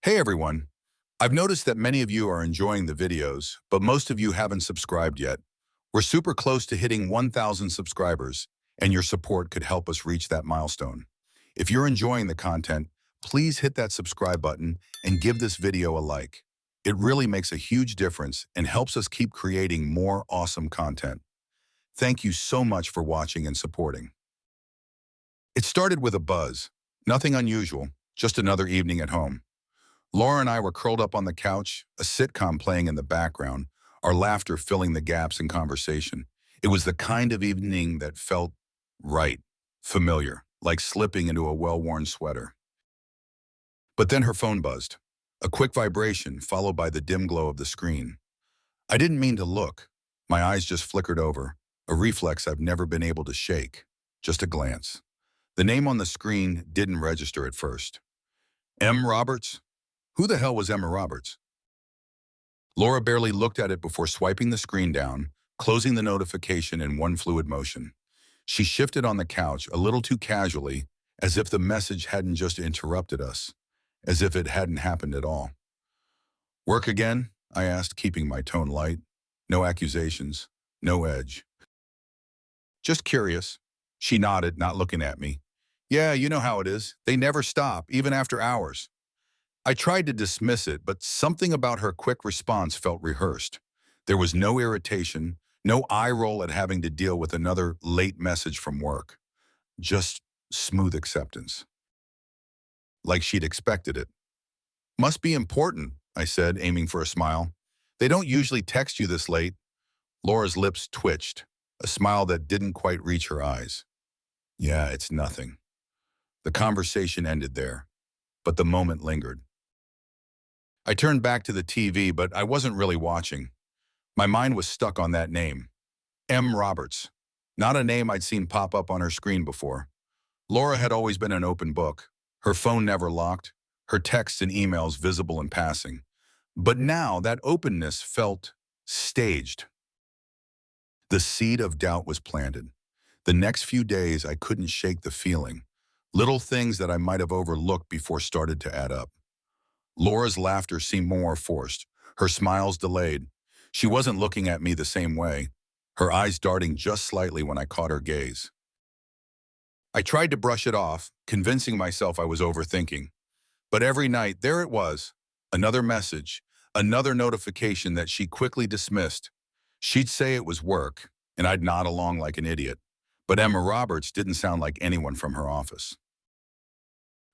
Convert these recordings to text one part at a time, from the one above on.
Hey everyone! I've noticed that many of you are enjoying the videos, but most of you haven't subscribed yet. We're super close to hitting 1,000 subscribers, and your support could help us reach that milestone. If you're enjoying the content, please hit that subscribe button and give this video a like. It really makes a huge difference and helps us keep creating more awesome content. Thank you so much for watching and supporting. It started with a buzz. Nothing unusual, just another evening at home. Laura and I were curled up on the couch, a sitcom playing in the background, our laughter filling the gaps in conversation. It was the kind of evening that felt right, familiar, like slipping into a well-worn sweater. But then her phone buzzed, a quick vibration followed by the dim glow of the screen. I didn't mean to look. My eyes just flickered over, a reflex I've never been able to shake, just a glance. The name on the screen didn't register at first. M. Roberts? Who the hell was Emma Roberts? Laura barely looked at it before swiping the screen down, closing the notification in one fluid motion. She shifted on the couch a little too casually, as if the message hadn't just interrupted us, as if it hadn't happened at all. Work again? I asked, keeping my tone light. No accusations, no edge. Just curious. She nodded, not looking at me. Yeah, you know how it is. They never stop, even after hours. I tried to dismiss it, but something about her quick response felt rehearsed. There was no irritation, no eye roll at having to deal with another late message from work. Just smooth acceptance. Like she'd expected it. Must be important, I said, aiming for a smile. They don't usually text you this late. Laura's lips twitched, a smile that didn't quite reach her eyes. Yeah, it's nothing. The conversation ended there, but the moment lingered. I turned back to the TV, but I wasn't really watching. My mind was stuck on that name. M. Roberts. Not a name I'd seen pop up on her screen before. Laura had always been an open book. Her phone never locked, her texts and emails visible in passing. But now that openness felt staged. The seed of doubt was planted. The next few days, I couldn't shake the feeling. Little things that I might have overlooked before started to add up. Laura's laughter seemed more forced, her smiles delayed. She wasn't looking at me the same way, her eyes darting just slightly when I caught her gaze. I tried to brush it off, convincing myself I was overthinking. But every night, there it was, another message, another notification that she quickly dismissed. She'd say it was work, and I'd nod along like an idiot. But Emma Roberts didn't sound like anyone from her office.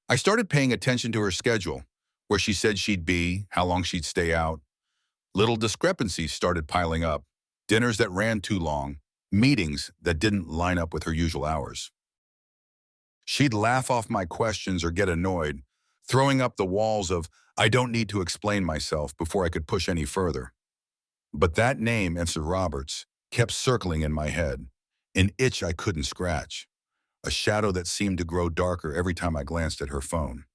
I started paying attention to her schedule, where she said she'd be, how long she'd stay out. Little discrepancies started piling up, dinners that ran too long, meetings that didn't line up with her usual hours. She'd laugh off my questions or get annoyed, throwing up the walls of, I don't need to explain myself before I could push any further. But that name, Emma Roberts, kept circling in my head, an itch I couldn't scratch, a shadow that seemed to grow darker every time I glanced at her phone.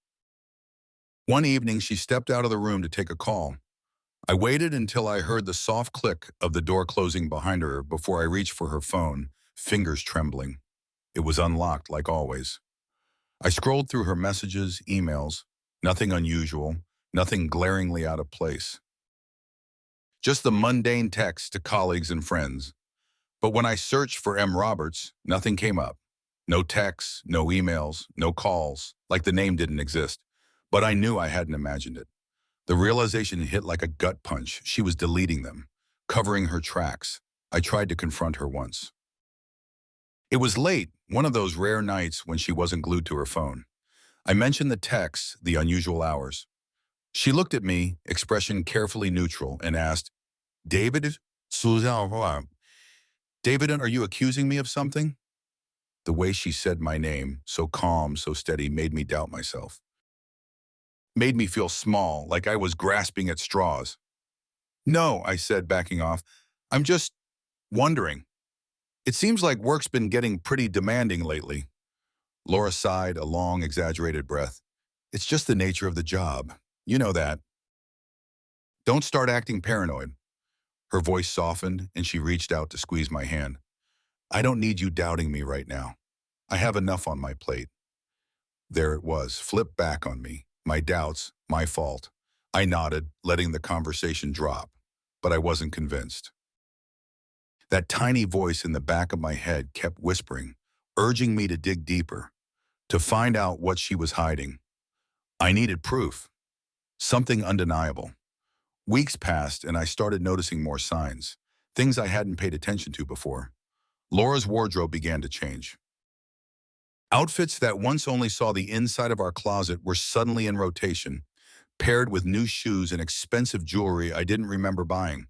One evening, she stepped out of the room to take a call. I waited until I heard the soft click of the door closing behind her before I reached for her phone, fingers trembling. It was unlocked, like always. I scrolled through her messages, emails, nothing unusual, nothing glaringly out of place. Just the mundane texts to colleagues and friends. But when I searched for M. Roberts, nothing came up. No texts, no emails, no calls, like the name didn't exist. But I knew I hadn't imagined it. The realization hit like a gut punch. She was deleting them, covering her tracks. I tried to confront her once. It was late, one of those rare nights when she wasn't glued to her phone. I mentioned the texts, the unusual hours. She looked at me, expression carefully neutral, and asked, David, David, are you accusing me of something? The way she said my name, so calm, so steady, made me doubt myself. Made me feel small, like I was grasping at straws. No, I said, backing off. I'm just wondering. It seems like work's been getting pretty demanding lately. Laura sighed, a long, exaggerated breath. It's just the nature of the job. You know that. Don't start acting paranoid. Her voice softened, and she reached out to squeeze my hand. I don't need you doubting me right now. I have enough on my plate. There it was, flipped back on me, my doubts, my fault. I nodded, letting the conversation drop, but I wasn't convinced. That tiny voice in the back of my head kept whispering, urging me to dig deeper, to find out what she was hiding. I needed proof, something undeniable. Weeks passed and I started noticing more signs, things I hadn't paid attention to before. Laura's wardrobe began to change. Outfits that once only saw the inside of our closet were suddenly in rotation, paired with new shoes and expensive jewelry I didn't remember buying.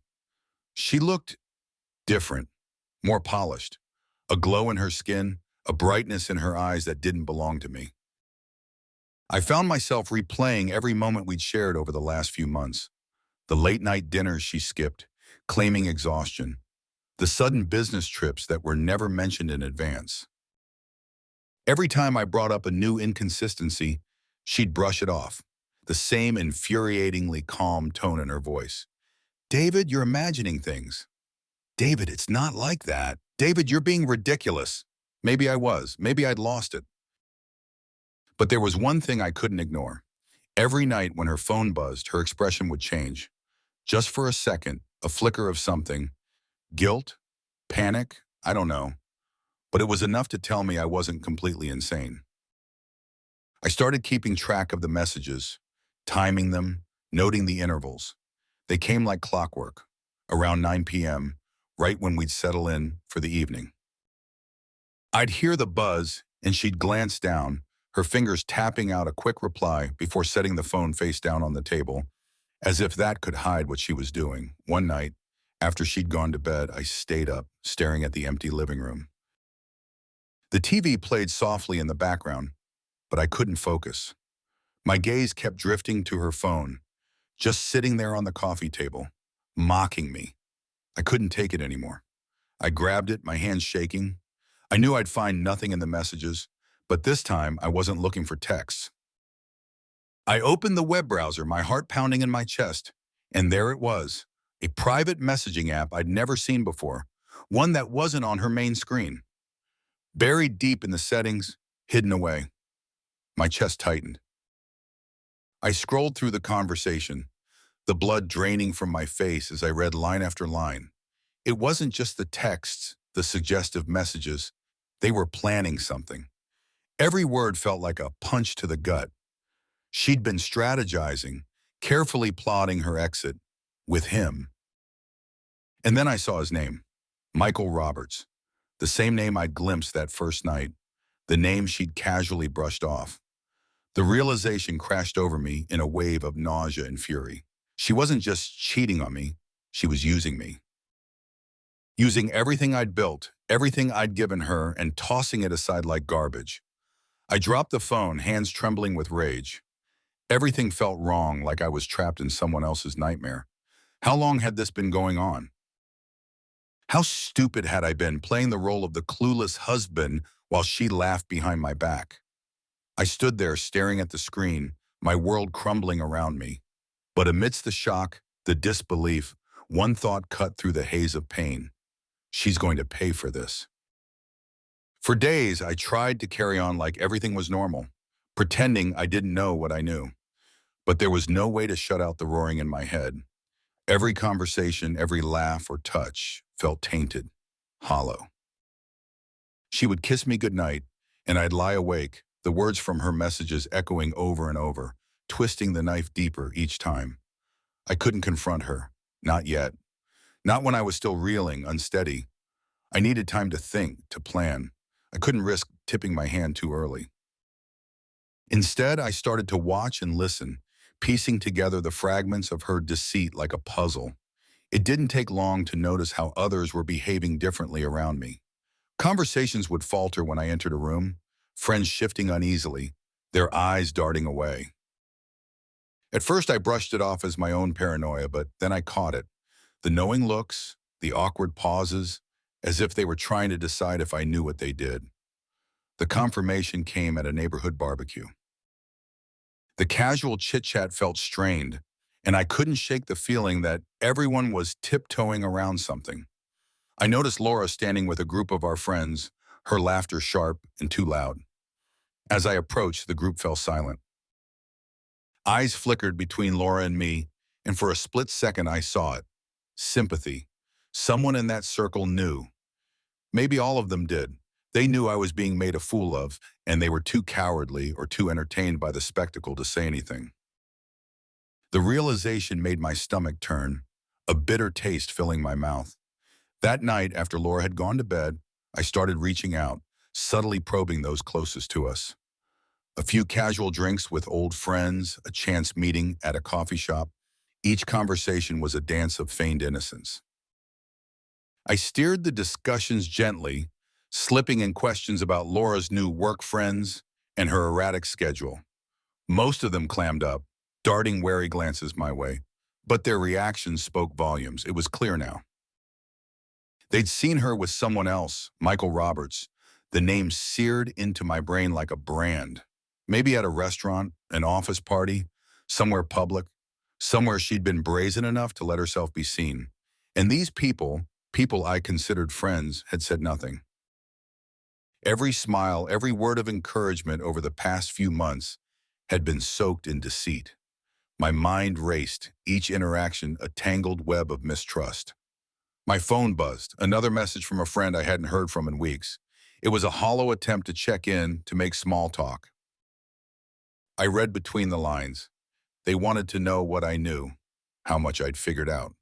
She looked different, more polished, a glow in her skin, a brightness in her eyes that didn't belong to me. I found myself replaying every moment we'd shared over the last few months. The late-night dinners she skipped, claiming exhaustion. The sudden business trips that were never mentioned in advance. Every time I brought up a new inconsistency, she'd brush it off, the same infuriatingly calm tone in her voice. David, you're imagining things. David, it's not like that. David, you're being ridiculous. Maybe I was. Maybe I'd lost it. But there was one thing I couldn't ignore. Every night when her phone buzzed, her expression would change. Just for a second, a flicker of something. Guilt? Panic? I don't know. But it was enough to tell me I wasn't completely insane. I started keeping track of the messages, timing them, noting the intervals. They came like clockwork, around 9 p.m., right when we'd settle in for the evening. I'd hear the buzz, and she'd glance down, her fingers tapping out a quick reply before setting the phone face down on the table, as if that could hide what she was doing. One night, after she'd gone to bed, I stayed up, staring at the empty living room. The TV played softly in the background, but I couldn't focus. My gaze kept drifting to her phone, just sitting there on the coffee table, mocking me. I couldn't take it anymore. I grabbed it, my hands shaking. I knew I'd find nothing in the messages, but this time I wasn't looking for texts. I opened the web browser, my heart pounding in my chest, and there it was, a private messaging app I'd never seen before, one that wasn't on her main screen. Buried deep in the settings, hidden away. My chest tightened. I scrolled through the conversation, the blood draining from my face as I read line after line. It wasn't just the texts, the suggestive messages. They were planning something. Every word felt like a punch to the gut. She'd been strategizing, carefully plotting her exit, with him. And then I saw his name, Michael Roberts, the same name I'd glimpsed that first night, the name she'd casually brushed off. The realization crashed over me in a wave of nausea and fury. She wasn't just cheating on me, she was using me. Using everything I'd built, everything I'd given her, and tossing it aside like garbage. I dropped the phone, hands trembling with rage. Everything felt wrong, like I was trapped in someone else's nightmare. How long had this been going on? How stupid had I been, playing the role of the clueless husband while she laughed behind my back? I stood there staring at the screen, my world crumbling around me. But amidst the shock, the disbelief, one thought cut through the haze of pain. She's going to pay for this. For days, I tried to carry on like everything was normal, pretending I didn't know what I knew. But there was no way to shut out the roaring in my head. Every conversation, every laugh or touch felt tainted, hollow. She would kiss me goodnight, and I'd lie awake, the words from her messages echoing over and over, twisting the knife deeper each time. I couldn't confront her, not yet. Not when I was still reeling, unsteady. I needed time to think, to plan. I couldn't risk tipping my hand too early. Instead, I started to watch and listen, piecing together the fragments of her deceit like a puzzle. It didn't take long to notice how others were behaving differently around me. Conversations would falter when I entered a room, friends shifting uneasily, their eyes darting away. At first, I brushed it off as my own paranoia, but then I caught it. The knowing looks, the awkward pauses, as if they were trying to decide if I knew what they did. The confirmation came at a neighborhood barbecue. The casual chit-chat felt strained, and I couldn't shake the feeling that everyone was tiptoeing around something. I noticed Laura standing with a group of our friends, her laughter sharp and too loud. As I approached, the group fell silent. Eyes flickered between Laura and me, and for a split second I saw it. Sympathy. Someone in that circle knew. Maybe all of them did. They knew I was being made a fool of, and they were too cowardly or too entertained by the spectacle to say anything. The realization made my stomach turn, a bitter taste filling my mouth. That night, after Laura had gone to bed, I started reaching out, subtly probing those closest to us. A few casual drinks with old friends, a chance meeting at a coffee shop. Each conversation was a dance of feigned innocence. I steered the discussions gently, slipping in questions about Laura's new work friends and her erratic schedule. Most of them clammed up, darting wary glances my way, but their reactions spoke volumes. It was clear now. They'd seen her with someone else, Michael Roberts, the name seared into my brain like a brand. Maybe at a restaurant, an office party, somewhere public, somewhere she'd been brazen enough to let herself be seen. And these people I considered friends, had said nothing. Every smile, every word of encouragement over the past few months had been soaked in deceit. My mind raced, each interaction a tangled web of mistrust. My phone buzzed, another message from a friend I hadn't heard from in weeks. It was a hollow attempt to check in, to make small talk. I read between the lines. They wanted to know what I knew, how much I'd figured out.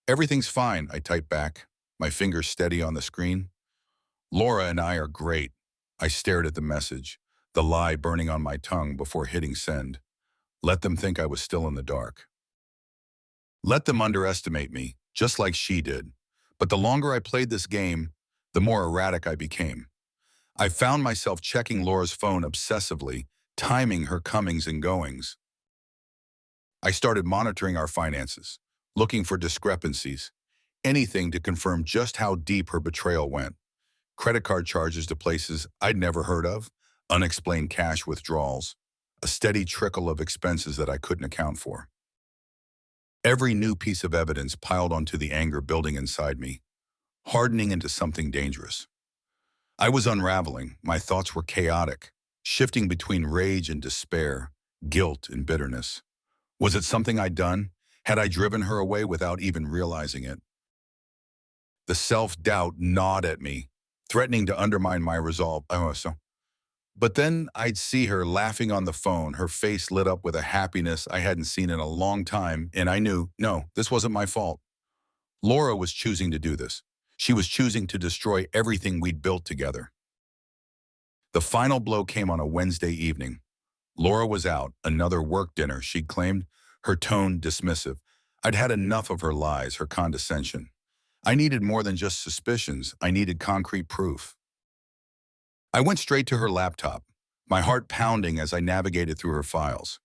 "Everything's fine," I typed back, my fingers steady on the screen. "Laura and I are great." I stared at the message, the lie burning on my tongue before hitting send. Let them think I was still in the dark. Let them underestimate me, just like she did. But the longer I played this game, the more erratic I became. I found myself checking Laura's phone obsessively, timing her comings and goings. I started monitoring our finances, looking for discrepancies, anything to confirm just how deep her betrayal went. Credit card charges to places I'd never heard of, unexplained cash withdrawals, a steady trickle of expenses that I couldn't account for. Every new piece of evidence piled onto the anger building inside me, hardening into something dangerous. I was unraveling, my thoughts were chaotic, shifting between rage and despair, guilt and bitterness. Was it something I'd done? Had I driven her away without even realizing it? The self-doubt gnawed at me, threatening to undermine my resolve. But then I'd see her laughing on the phone, her face lit up with a happiness I hadn't seen in a long time, and I knew, no, this wasn't my fault. Laura was choosing to do this. She was choosing to destroy everything we'd built together. The final blow came on a Wednesday evening. Laura was out, another work dinner, she'd claimed, her tone dismissive. I'd had enough of her lies, her condescension. I needed more than just suspicions. I needed concrete proof. I went straight to her laptop, my heart pounding as I navigated through her files.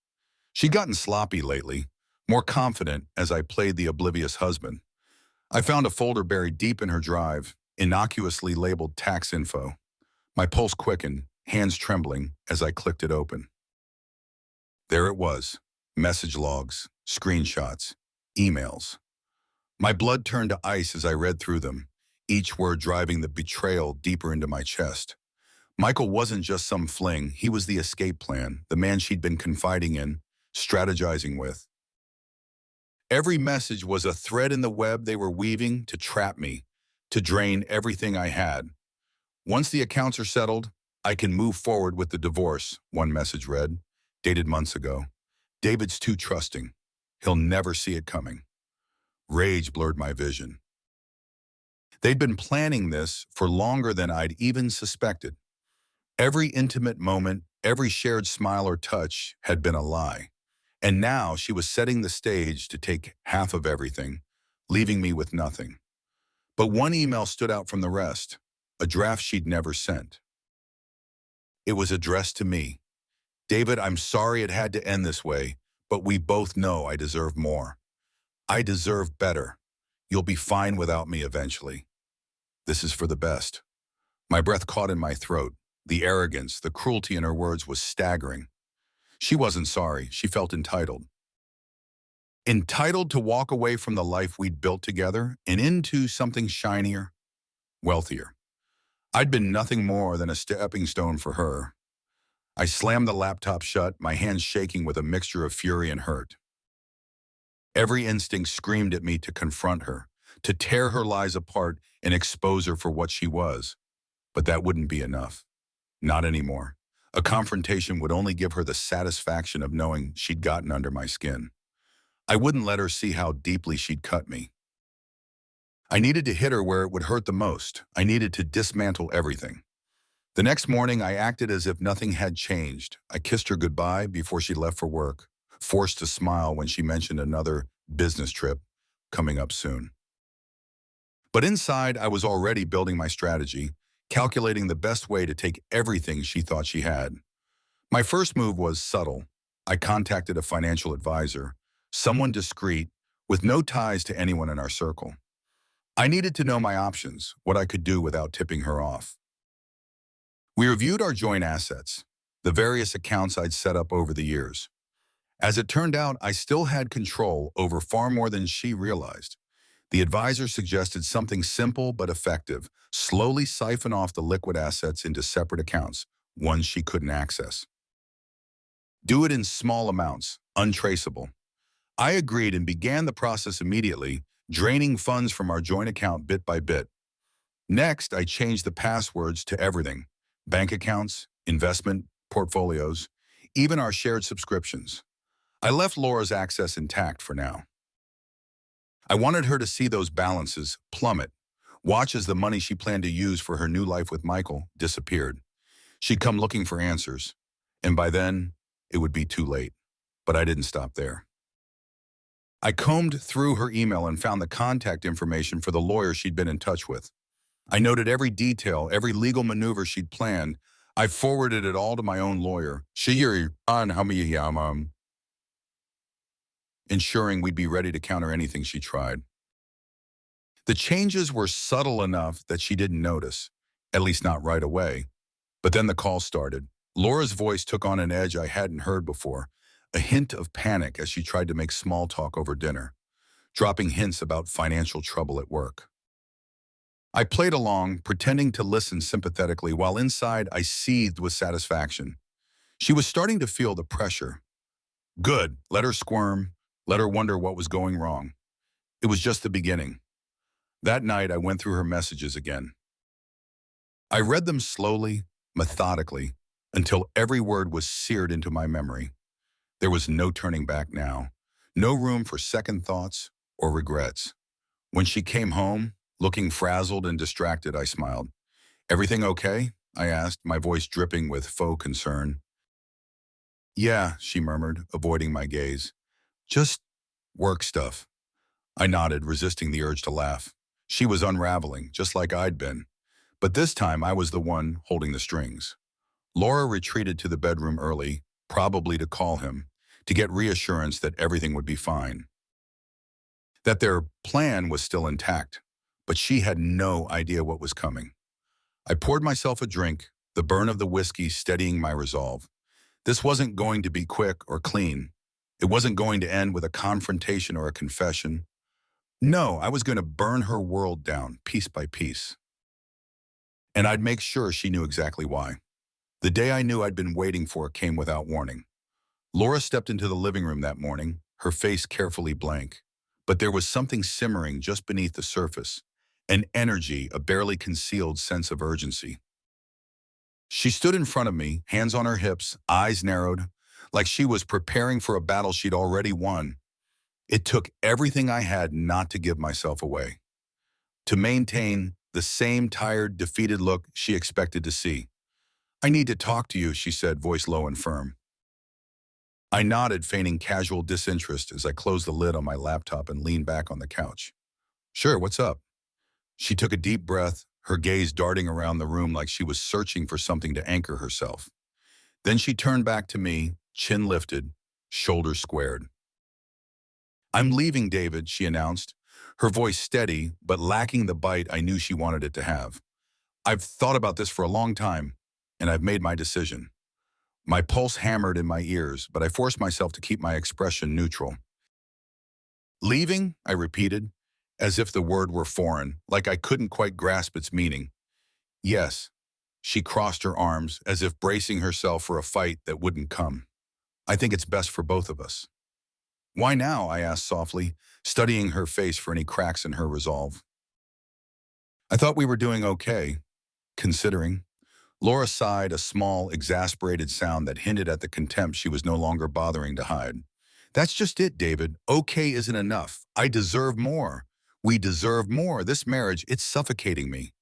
She'd gotten sloppy lately, more confident as I played the oblivious husband. I found a folder buried deep in her drive, innocuously labeled tax info. My pulse quickened, hands trembling as I clicked it open. There it was, message logs, screenshots, emails. My blood turned to ice as I read through them, each word driving the betrayal deeper into my chest. Michael wasn't just some fling, he was the escape plan, the man she'd been confiding in, strategizing with. Every message was a thread in the web they were weaving to trap me, to drain everything I had. "Once the accounts are settled, I can move forward with the divorce," one message read, dated months ago. "David's too trusting. He'll never see it coming." Rage blurred my vision. They'd been planning this for longer than I'd even suspected. Every intimate moment, every shared smile or touch had been a lie. And now she was setting the stage to take half of everything, leaving me with nothing. But one email stood out from the rest, a draft she'd never sent. It was addressed to me. "David, I'm sorry it had to end this way, but we both know I deserve more. I deserve better. You'll be fine without me eventually. This is for the best." My breath caught in my throat. The arrogance, the cruelty in her words was staggering. She wasn't sorry. She felt entitled. Entitled to walk away from the life we'd built together and into something shinier, wealthier. I'd been nothing more than a stepping stone for her. I slammed the laptop shut, my hands shaking with a mixture of fury and hurt. Every instinct screamed at me to confront her, to tear her lies apart and expose her for what she was. But that wouldn't be enough. Not anymore. A confrontation would only give her the satisfaction of knowing she'd gotten under my skin. I wouldn't let her see how deeply she'd cut me. I needed to hit her where it would hurt the most. I needed to dismantle everything. The next morning, I acted as if nothing had changed. I kissed her goodbye before she left for work, forced to smile when she mentioned another business trip coming up soon. But inside, I was already building my strategy, calculating the best way to take everything she thought she had. My first move was subtle. I contacted a financial advisor, someone discreet, with no ties to anyone in our circle. I needed to know my options, what I could do without tipping her off. We reviewed our joint assets, the various accounts I'd set up over the years. As it turned out, I still had control over far more than she realized. The advisor suggested something simple but effective: slowly siphon off the liquid assets into separate accounts, ones she couldn't access. Do it in small amounts, untraceable. I agreed and began the process immediately, draining funds from our joint account bit by bit. Next, I changed the passwords to everything: bank accounts, investment portfolios, even our shared subscriptions. I left Laura's access intact for now. I wanted her to see those balances plummet, watch as the money she planned to use for her new life with Michael disappeared. She'd come looking for answers, and by then, it would be too late. But I didn't stop there. I combed through her email and found the contact information for the lawyer she'd been in touch with. I noted every detail, every legal maneuver she'd planned. I forwarded it all to my own lawyer, ensuring we'd be ready to counter anything she tried. The changes were subtle enough that she didn't notice, at least not right away. But then the call started. Laura's voice took on an edge I hadn't heard before, a hint of panic as she tried to make small talk over dinner, dropping hints about financial trouble at work. I played along, pretending to listen sympathetically, while inside I seethed with satisfaction. She was starting to feel the pressure. Good, let her squirm, let her wonder what was going wrong. It was just the beginning. That night, I went through her messages again. I read them slowly, methodically, until every word was seared into my memory. There was no turning back now, no room for second thoughts or regrets. When she came home, looking frazzled and distracted, I smiled. "Everything okay?" I asked, my voice dripping with faux concern. "Yeah," she murmured, avoiding my gaze. "Just work stuff." I nodded, resisting the urge to laugh. She was unraveling, just like I'd been. But this time, I was the one holding the strings. Laura retreated to the bedroom early, probably to call him, to get reassurance that everything would be fine, that their plan was still intact. But she had no idea what was coming. I poured myself a drink, the burn of the whiskey steadying my resolve. This wasn't going to be quick or clean. It wasn't going to end with a confrontation or a confession. No, I was going to burn her world down, piece by piece. And I'd make sure she knew exactly why. The day I knew I'd been waiting for came without warning. Laura stepped into the living room that morning, her face carefully blank. But there was something simmering just beneath the surface, an energy, a barely concealed sense of urgency. She stood in front of me, hands on her hips, eyes narrowed, like she was preparing for a battle she'd already won. It took everything I had not to give myself away, to maintain the same tired, defeated look she expected to see. "I need to talk to you," she said, voice low and firm. I nodded, feigning casual disinterest as I closed the lid on my laptop and leaned back on the couch. "Sure, what's up?" She took a deep breath, her gaze darting around the room like she was searching for something to anchor herself. Then she turned back to me, chin lifted, shoulders squared. "I'm leaving, David," she announced, her voice steady but lacking the bite I knew she wanted it to have. "I've thought about this for a long time, and I've made my decision." My pulse hammered in my ears, but I forced myself to keep my expression neutral. "Leaving?" I repeated, as if the word were foreign, like I couldn't quite grasp its meaning. "Yes." She crossed her arms as if bracing herself for a fight that wouldn't come. I think it's best for both of us. Why now? I asked softly, studying her face for any cracks in her resolve. I thought we were doing okay, considering. Laura sighed, a small, exasperated sound that hinted at the contempt she was no longer bothering to hide. That's just it, David. Okay isn't enough. I deserve more. We deserve more. This marriage, it's suffocating me.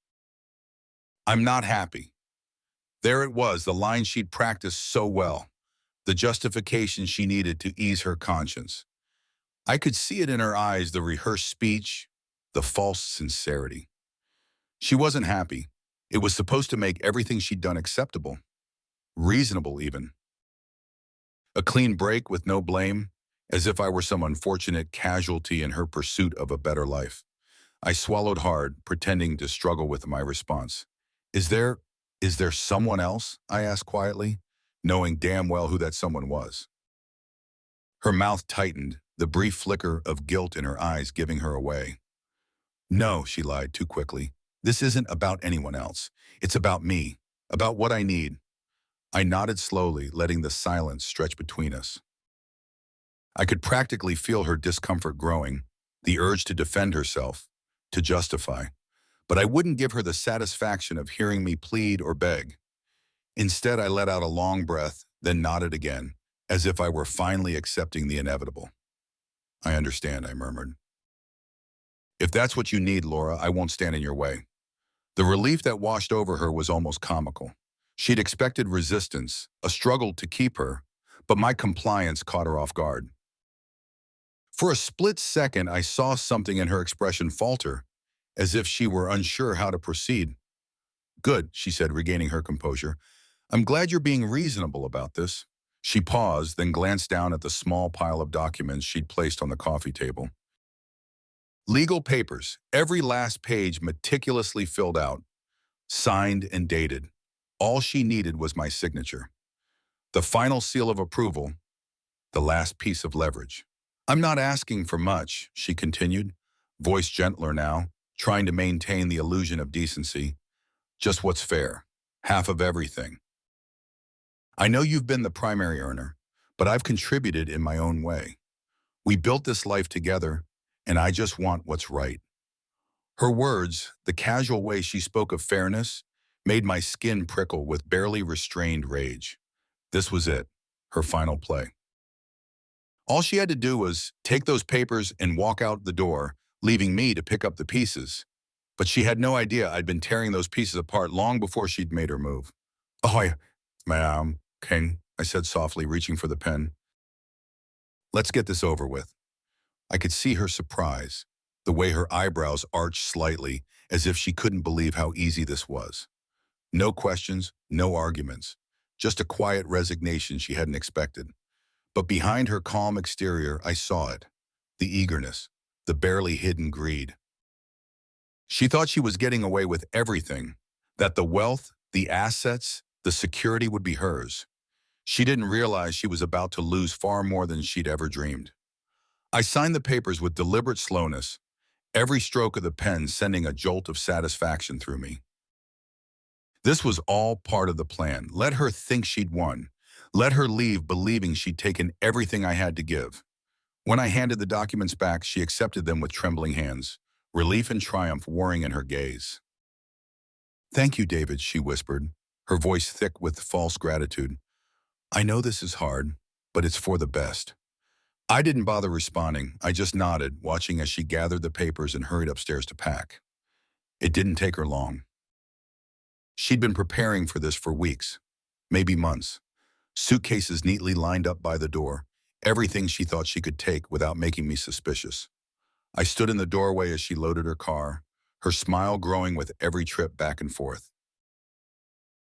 I'm not happy. There it was, the line she'd practiced so well, the justification she needed to ease her conscience. I could see it in her eyes, the rehearsed speech, the false sincerity. She wasn't happy. It was supposed to make everything she'd done acceptable, reasonable even. A clean break with no blame, as if I were some unfortunate casualty in her pursuit of a better life. I swallowed hard, pretending to struggle with my response. Is there someone else? I asked quietly, knowing damn well who that someone was. Her mouth tightened, the brief flicker of guilt in her eyes giving her away. No, she lied too quickly. This isn't about anyone else. It's about me, about what I need. I nodded slowly, letting the silence stretch between us. I could practically feel her discomfort growing, the urge to defend herself, to justify. But I wouldn't give her the satisfaction of hearing me plead or beg. Instead, I let out a long breath, then nodded again, as if I were finally accepting the inevitable. I understand, I murmured. If that's what you need, Laura, I won't stand in your way. The relief that washed over her was almost comical. She'd expected resistance, a struggle to keep her, but my compliance caught her off guard. For a split second, I saw something in her expression falter, as if she were unsure how to proceed. Good, she said, regaining her composure. I'm glad you're being reasonable about this. She paused, then glanced down at the small pile of documents she'd placed on the coffee table. Legal papers, every last page meticulously filled out, signed and dated. All she needed was my signature. The final seal of approval, the last piece of leverage. I'm not asking for much, she continued, voice gentler now, trying to maintain the illusion of decency. Just what's fair, half of everything. I know you've been the primary earner, but I've contributed in my own way. We built this life together, and I just want what's right. Her words, the casual way she spoke of fairness, made my skin prickle with barely restrained rage. This was it, her final play. All she had to do was take those papers and walk out the door, leaving me to pick up the pieces. But she had no idea I'd been tearing those pieces apart long before she'd made her move. Oh, ma'am, King, I said softly, reaching for the pen. Let's get this over with. I could see her surprise, the way her eyebrows arched slightly, as if she couldn't believe how easy this was. No questions, no arguments, just a quiet resignation she hadn't expected. But behind her calm exterior, I saw it, the eagerness, the barely hidden greed. She thought she was getting away with everything, that the wealth, the assets, the security would be hers. She didn't realize she was about to lose far more than she'd ever dreamed. I signed the papers with deliberate slowness, every stroke of the pen sending a jolt of satisfaction through me. This was all part of the plan. Let her think she'd won. Let her leave believing she'd taken everything I had to give. When I handed the documents back, she accepted them with trembling hands, relief and triumph warring in her gaze. Thank you, David, she whispered, her voice thick with false gratitude. I know this is hard, but it's for the best. I didn't bother responding. I just nodded, watching as she gathered the papers and hurried upstairs to pack. It didn't take her long. She'd been preparing for this for weeks, maybe months. Suitcases neatly lined up by the door, everything she thought she could take without making me suspicious. I stood in the doorway as she loaded her car, her smile growing with every trip back and forth.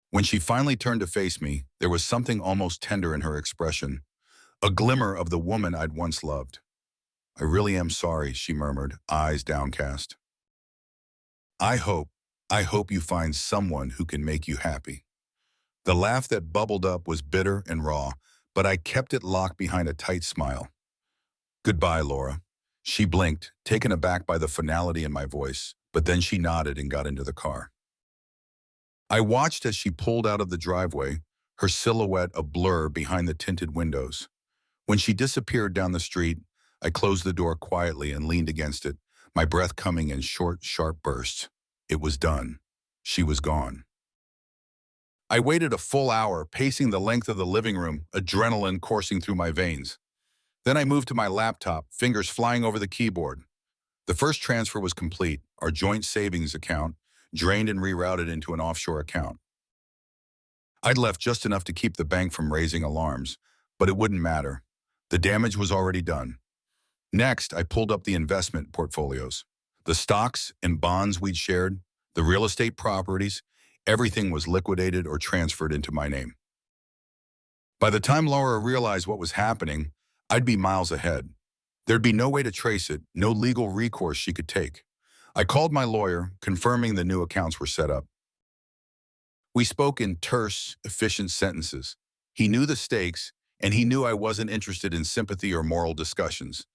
When she finally turned to face me, there was something almost tender in her expression, a glimmer of the woman I'd once loved. I really am sorry, she murmured, eyes downcast. I hope you find someone who can make you happy. The laugh that bubbled up was bitter and raw, but I kept it locked behind a tight smile. Goodbye, Laura. She blinked, taken aback by the finality in my voice, but then she nodded and got into the car. I watched as she pulled out of the driveway, her silhouette a blur behind the tinted windows. When she disappeared down the street, I closed the door quietly and leaned against it, my breath coming in short, sharp bursts. It was done. She was gone. I waited a full hour, pacing the length of the living room, adrenaline coursing through my veins. Then I moved to my laptop, fingers flying over the keyboard. The first transfer was complete, our joint savings account, drained and rerouted into an offshore account. I'd left just enough to keep the bank from raising alarms, but it wouldn't matter. The damage was already done. Next, I pulled up the investment portfolios. The stocks and bonds we'd shared, the real estate properties, everything was liquidated or transferred into my name. By the time Laura realized what was happening, I'd be miles ahead. There'd be no way to trace it, no legal recourse she could take. I called my lawyer, confirming the new accounts were set up. We spoke in terse, efficient sentences. He knew the stakes, and he knew I wasn't interested in sympathy or moral discussions.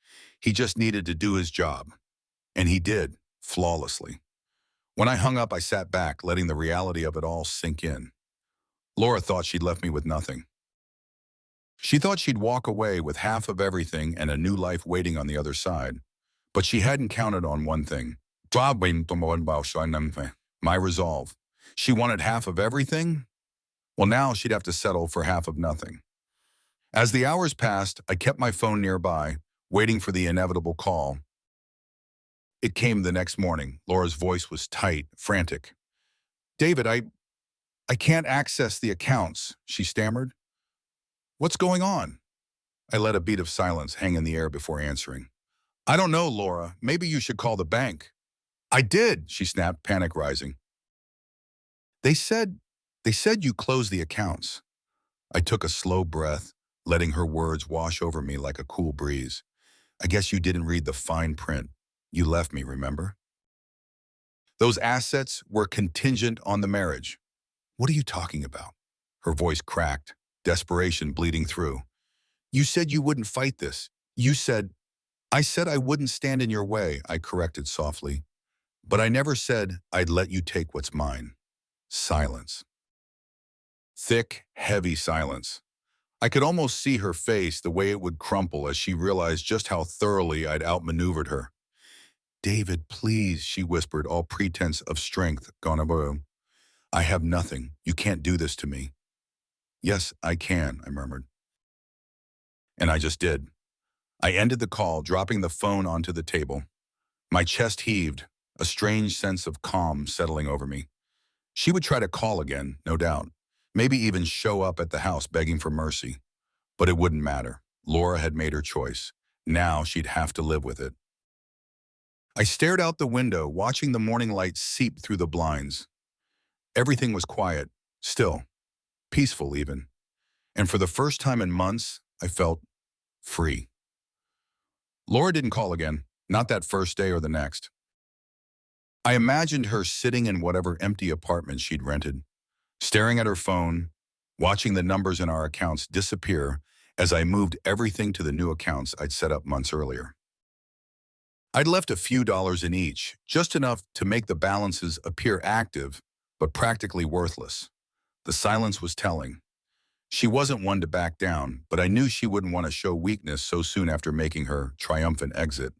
He just needed to do his job. And he did, flawlessly. When I hung up, I sat back, letting the reality of it all sink in. Laura thought she'd left me with nothing. She thought she'd walk away with half of everything and a new life waiting on the other side. But she hadn't counted on one thing. My resolve. She wanted half of everything? Well, now she'd have to settle for half of nothing. As the hours passed, I kept my phone nearby, waiting for the inevitable call. It came the next morning. Laura's voice was tight, frantic. "David, I can't access the accounts," she stammered. "What's going on?" I let a beat of silence hang in the air before answering. "I don't know, Laura. Maybe you should call the bank." "I did," she snapped, panic rising. They said you closed the accounts." I took a slow breath, letting her words wash over me like a cool breeze. "I guess you didn't read the fine print. You left me, remember? Those assets were contingent on the marriage." "What are you talking about?" Her voice cracked, desperation bleeding through. "You said you wouldn't fight this. I said I wouldn't stand in your way," I corrected softly. "But I never said I'd let you take what's mine." Silence. Thick, heavy silence. I could almost see her face, the way it would crumple as she realized just how thoroughly I'd outmaneuvered her. "David, please," she whispered, all pretense of strength gone away. "I have nothing. You can't do this to me." "Yes, I can," I murmured. And I just did. I ended the call, dropping the phone onto the table. My chest heaved, a strange sense of calm settling over me. She would try to call again, no doubt. Maybe even show up at the house begging for mercy. But it wouldn't matter. Laura had made her choice. Now she'd have to live with it. I stared out the window, watching the morning light seep through the blinds. Everything was quiet, still, peaceful even. And for the first time in months, I felt free. Laura didn't call again, not that first day or the next. I imagined her sitting in whatever empty apartment she'd rented, staring at her phone, watching the numbers in our accounts disappear as I moved everything to the new accounts I'd set up months earlier. I'd left a few dollars in each, just enough to make the balances appear active, but practically worthless. The silence was telling. She wasn't one to back down, but I knew she wouldn't want to show weakness so soon after making her triumphant exit.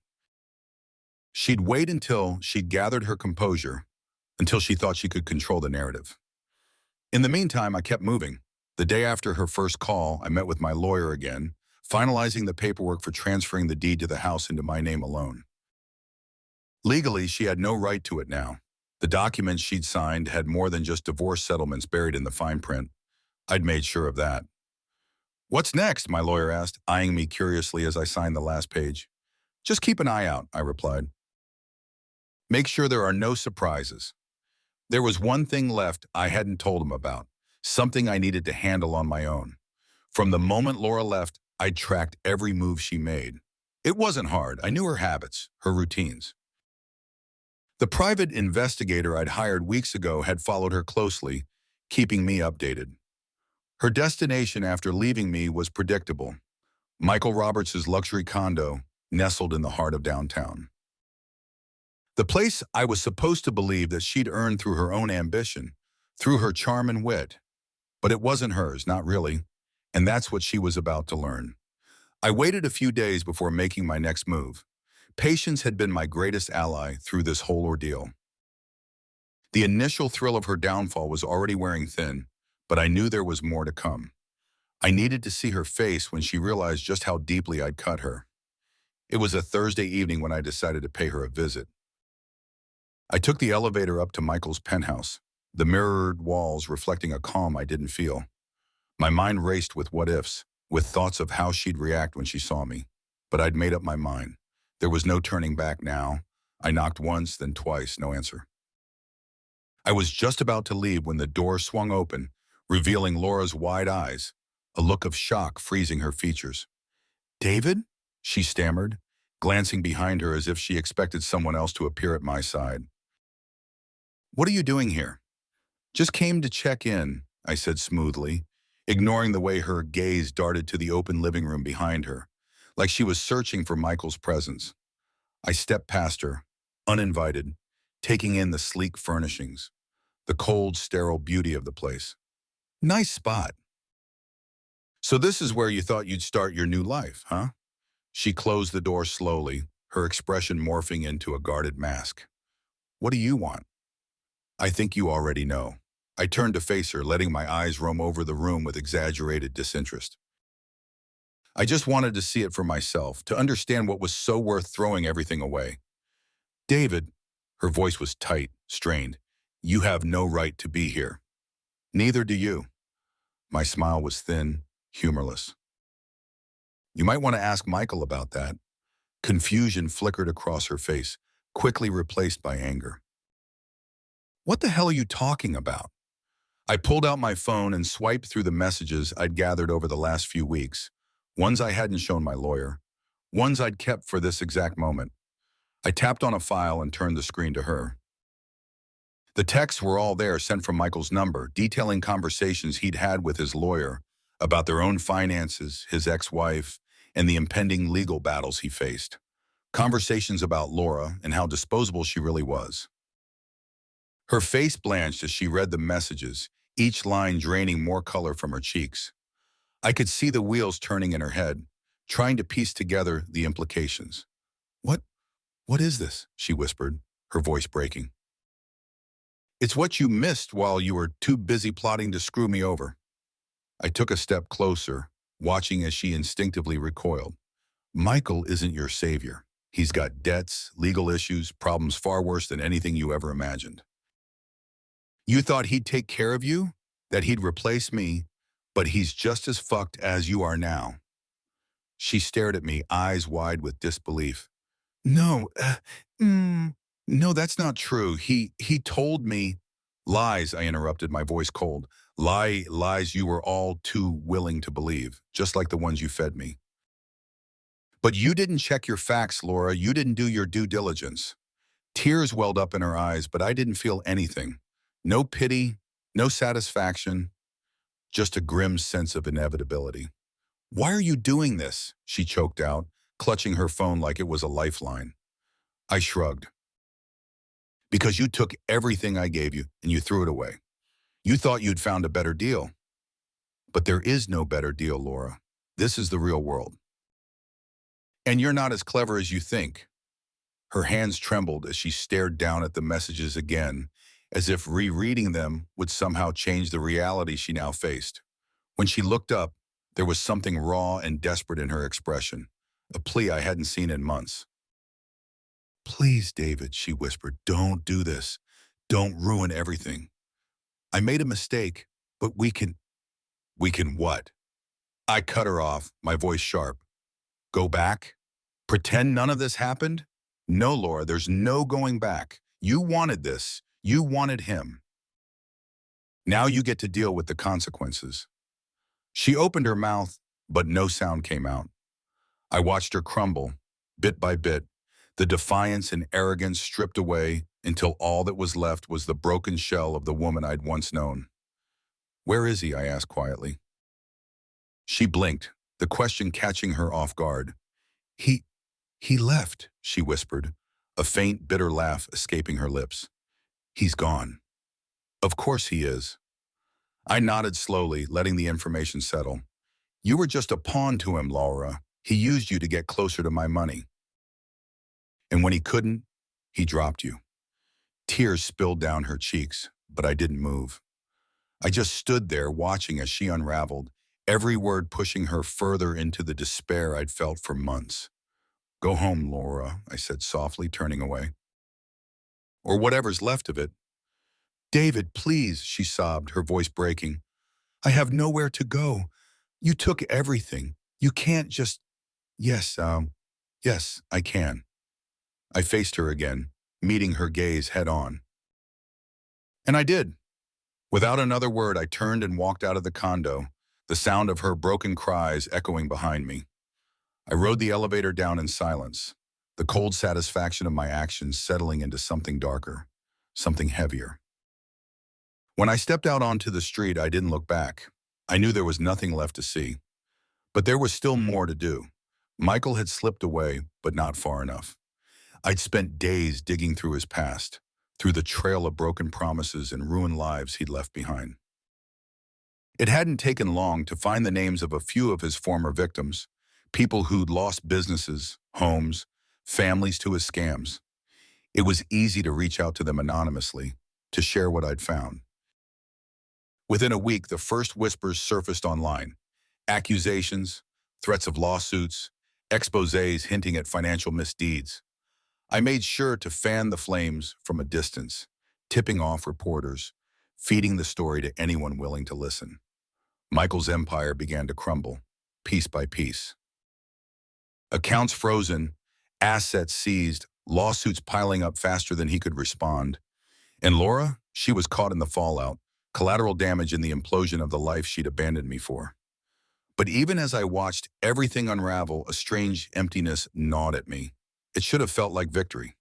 She'd wait until she'd gathered her composure, until she thought she could control the narrative. In the meantime, I kept moving. The day after her first call, I met with my lawyer again, finalizing the paperwork for transferring the deed to the house into my name alone. Legally, she had no right to it now. The documents she'd signed had more than just divorce settlements buried in the fine print. I'd made sure of that. "What's next?" my lawyer asked, eyeing me curiously as I signed the last page. "Just keep an eye out," I replied. "Make sure there are no surprises." There was one thing left I hadn't told him about, something I needed to handle on my own. From the moment Laura left, I'd tracked every move she made. It wasn't hard. I knew her habits, her routines. The private investigator I'd hired weeks ago had followed her closely, keeping me updated. Her destination after leaving me was predictable: Michael Roberts' luxury condo, nestled in the heart of downtown. The place I was supposed to believe that she'd earned through her own ambition, through her charm and wit. But it wasn't hers, not really. And that's what she was about to learn. I waited a few days before making my next move. Patience had been my greatest ally through this whole ordeal. The initial thrill of her downfall was already wearing thin, but I knew there was more to come. I needed to see her face when she realized just how deeply I'd cut her. It was a Thursday evening when I decided to pay her a visit. I took the elevator up to Michael's penthouse, the mirrored walls reflecting a calm I didn't feel. My mind raced with what-ifs, with thoughts of how she'd react when she saw me. But I'd made up my mind. There was no turning back now. I knocked once, then twice, no answer. I was just about to leave when the door swung open, revealing Laura's wide eyes, a look of shock freezing her features. "David?" she stammered, glancing behind her as if she expected someone else to appear at my side. "What are you doing here?" "Just came to check in," I said smoothly, ignoring the way her gaze darted to the open living room behind her, like she was searching for Michael's presence. I stepped past her, uninvited, taking in the sleek furnishings, the cold, sterile beauty of the place. "Nice spot." "So this is where you thought you'd start your new life, huh?" She closed the door slowly, her expression morphing into a guarded mask. "What do you want?" "I think you already know." I turned to face her, letting my eyes roam over the room with exaggerated disinterest. I just wanted to see it for myself, to understand what was so worth throwing everything away. "David," her voice was tight, strained, "you have no right to be here." "Neither do you." My smile was thin, humorless. "You might want to ask Michael about that." Confusion flickered across her face, quickly replaced by anger. "What the hell are you talking about?" I pulled out my phone and swiped through the messages I'd gathered over the last few weeks, ones I hadn't shown my lawyer, ones I'd kept for this exact moment. I tapped on a file and turned the screen to her. The texts were all there, sent from Michael's number, detailing conversations he'd had with his lawyer about their own finances, his ex-wife, and the impending legal battles he faced. Conversations about Laura and how disposable she really was. Her face blanched as she read the messages, each line draining more color from her cheeks. I could see the wheels turning in her head, trying to piece together the implications. What is this?" she whispered, her voice breaking. "It's what you missed while you were too busy plotting to screw me over." I took a step closer, watching as she instinctively recoiled. "Michael isn't your savior. He's got debts, legal issues, problems far worse than anything you ever imagined. You thought he'd take care of you, that he'd replace me, but he's just as fucked as you are now." She stared at me, eyes wide with disbelief. "No, no, that's not true. He told me—" "Lies," I interrupted, my voice cold. Lies you were all too willing to believe, just like the ones you fed me. But you didn't check your facts, Laura. You didn't do your due diligence." Tears welled up in her eyes, but I didn't feel anything. No pity, no satisfaction, just a grim sense of inevitability. "Why are you doing this?" she choked out, clutching her phone like it was a lifeline. I shrugged. "Because you took everything I gave you and you threw it away. You thought you'd found a better deal. But there is no better deal, Laura. This is the real world. And you're not as clever as you think." Her hands trembled as she stared down at the messages again, as if rereading them would somehow change the reality she now faced. When she looked up, there was something raw and desperate in her expression, a plea I hadn't seen in months. "Please, David," she whispered, "don't do this. Don't ruin everything. I made a mistake, but we can—" "We can what?" I cut her off, my voice sharp. "Go back? Pretend none of this happened? No, Laura, there's no going back. You wanted this. You wanted him. Now you get to deal with the consequences." She opened her mouth, but no sound came out. I watched her crumble, bit by bit, the defiance and arrogance stripped away until all that was left was the broken shell of the woman I'd once known. "Where is he?" I asked quietly. She blinked, the question catching her off guard. He left," she whispered, a faint, bitter laugh escaping her lips. "He's gone." Of course he is. I nodded slowly, letting the information settle. You were just a pawn to him, Laura. He used you to get closer to my money. And when he couldn't, he dropped you. Tears spilled down her cheeks, but I didn't move. I just stood there watching as she unraveled, every word pushing her further into the despair I'd felt for months. Go home, Laura, I said softly, turning away. Or whatever's left of it. David, please, she sobbed, her voice breaking. I have nowhere to go. You took everything. You can't just... Yes, yes, I can. I faced her again, meeting her gaze head on. And I did. Without another word, I turned and walked out of the condo, the sound of her broken cries echoing behind me. I rode the elevator down in silence, the cold satisfaction of my actions settling into something darker, something heavier. When I stepped out onto the street, I didn't look back. I knew there was nothing left to see. But there was still more to do. Michael had slipped away, but not far enough. I'd spent days digging through his past, through the trail of broken promises and ruined lives he'd left behind. It hadn't taken long to find the names of a few of his former victims, people who'd lost businesses, homes, families to his scams. It was easy to reach out to them anonymously, to share what I'd found. Within a week, the first whispers surfaced online. Accusations, threats of lawsuits, exposés hinting at financial misdeeds. I made sure to fan the flames from a distance, tipping off reporters, feeding the story to anyone willing to listen. Michael's empire began to crumble, piece by piece. Accounts frozen, assets seized, lawsuits piling up faster than he could respond. And Laura, she was caught in the fallout, collateral damage in the implosion of the life she'd abandoned me for. But even as I watched everything unravel, a strange emptiness gnawed at me. It should have felt like victory.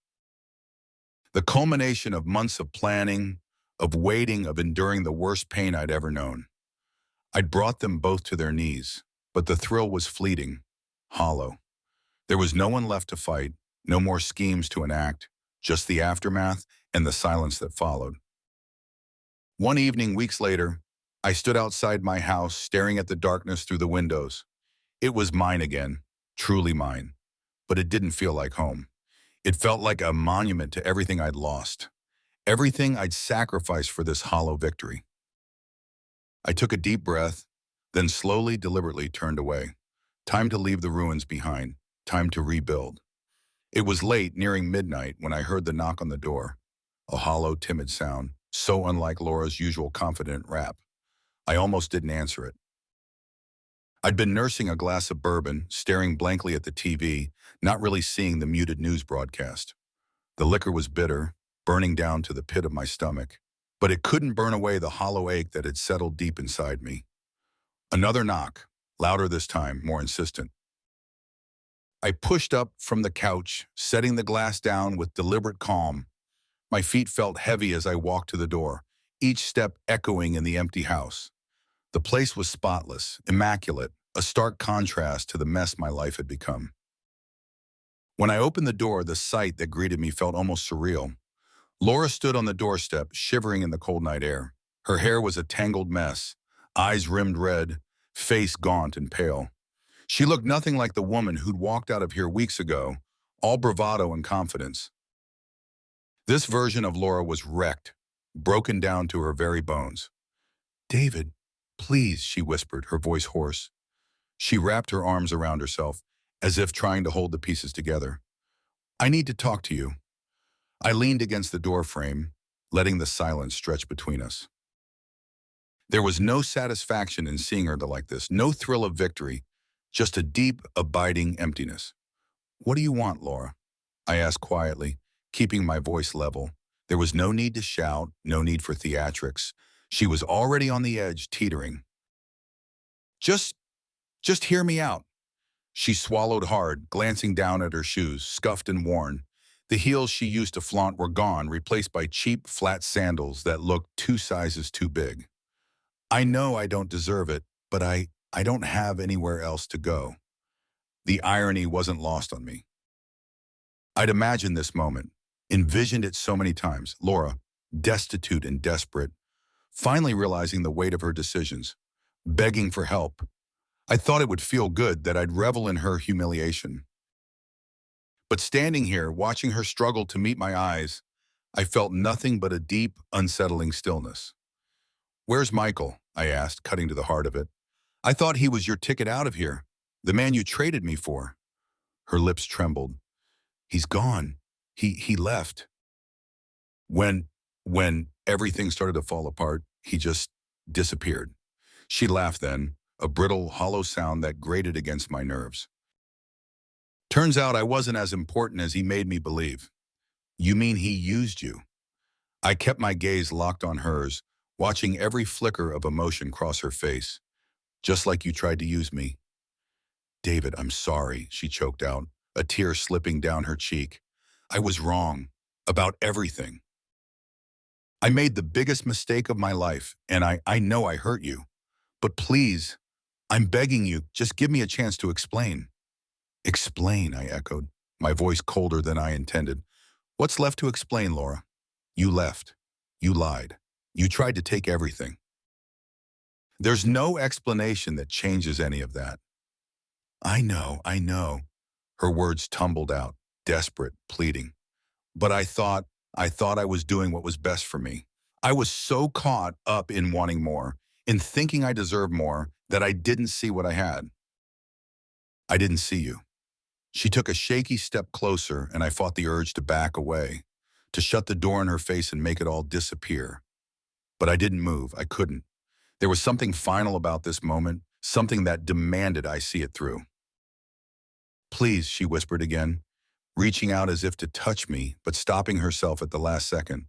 The culmination of months of planning, of waiting, of enduring the worst pain I'd ever known. I'd brought them both to their knees, but the thrill was fleeting, hollow. There was no one left to fight, no more schemes to enact, just the aftermath and the silence that followed. One evening, weeks later, I stood outside my house, staring at the darkness through the windows. It was mine again, truly mine, but it didn't feel like home. It felt like a monument to everything I'd lost, everything I'd sacrificed for this hollow victory. I took a deep breath, then slowly, deliberately turned away. Time to leave the ruins behind, time to rebuild. It was late, nearing midnight, when I heard the knock on the door. A hollow, timid sound, so unlike Laura's usual confident rap. I almost didn't answer it. I'd been nursing a glass of bourbon, staring blankly at the TV, not really seeing the muted news broadcast. The liquor was bitter, burning down to the pit of my stomach, but it couldn't burn away the hollow ache that had settled deep inside me. Another knock, louder this time, more insistent. I pushed up from the couch, setting the glass down with deliberate calm. My feet felt heavy as I walked to the door, each step echoing in the empty house. The place was spotless, immaculate, a stark contrast to the mess my life had become. When I opened the door, the sight that greeted me felt almost surreal. Laura stood on the doorstep, shivering in the cold night air. Her hair was a tangled mess, eyes rimmed red, face gaunt and pale. She looked nothing like the woman who'd walked out of here weeks ago, all bravado and confidence. This version of Laura was wrecked, broken down to her very bones. David, please, she whispered, her voice hoarse. She wrapped her arms around herself, as if trying to hold the pieces together. I need to talk to you. I leaned against the door frame, letting the silence stretch between us. There was no satisfaction in seeing her like this, no thrill of victory, just a deep, abiding emptiness. What do you want, Laura? I asked quietly, keeping my voice level. There was no need to shout, no need for theatrics. She was already on the edge, teetering. Just hear me out. She swallowed hard, glancing down at her shoes, scuffed and worn. The heels she used to flaunt were gone, replaced by cheap, flat sandals that looked 2 sizes too big. I know I don't deserve it, but I don't have anywhere else to go. The irony wasn't lost on me. I'd imagined this moment, envisioned it so many times. Laura, destitute and desperate, finally realizing the weight of her decisions, begging for help. I thought it would feel good, that I'd revel in her humiliation. But standing here, watching her struggle to meet my eyes, I felt nothing but a deep, unsettling stillness. "Where's Michael?" I asked, cutting to the heart of it. "I thought he was your ticket out of here, the man you traded me for." Her lips trembled. "He's gone. He left. When, when everything started to fall apart, he just disappeared." She laughed then, a brittle, hollow sound that grated against my nerves. "Turns out I wasn't as important as he made me believe." "You mean he used you?" I kept my gaze locked on hers, watching every flicker of emotion cross her face. "Just like you tried to use me." "David, I'm sorry," she choked out, a tear slipping down her cheek. "I was wrong. About everything. I made the biggest mistake of my life, and I know I hurt you. But please, I'm begging you, just give me a chance to explain." "Explain," I echoed, my voice colder than I intended. "What's left to explain, Laura? You left. You lied. You tried to take everything. There's no explanation that changes any of that." I know, I know." Her words tumbled out, desperate, pleading. "But I thought I was doing what was best for me. I was so caught up in wanting more, in thinking I deserved more, that I didn't see what I had." "I didn't see you." She took a shaky step closer, and I fought the urge to back away, to shut the door in her face and make it all disappear. But I didn't move. I couldn't. There was something final about this moment, something that demanded I see it through. "Please," she whispered again, reaching out as if to touch me, but stopping herself at the last second.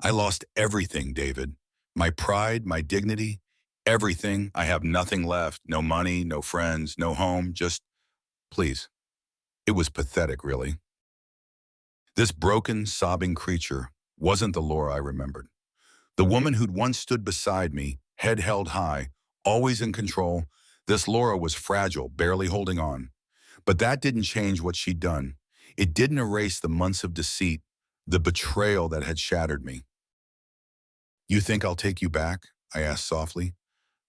"I lost everything, David. My pride, my dignity, everything. I have nothing left. No money, no friends, no home, just, please." It was pathetic, really. This broken, sobbing creature wasn't the Laura I remembered. The woman who'd once stood beside me, head held high, always in control, this Laura was fragile, barely holding on. But that didn't change what she'd done. It didn't erase the months of deceit, the betrayal that had shattered me. "You think I'll take you back?" I asked softly,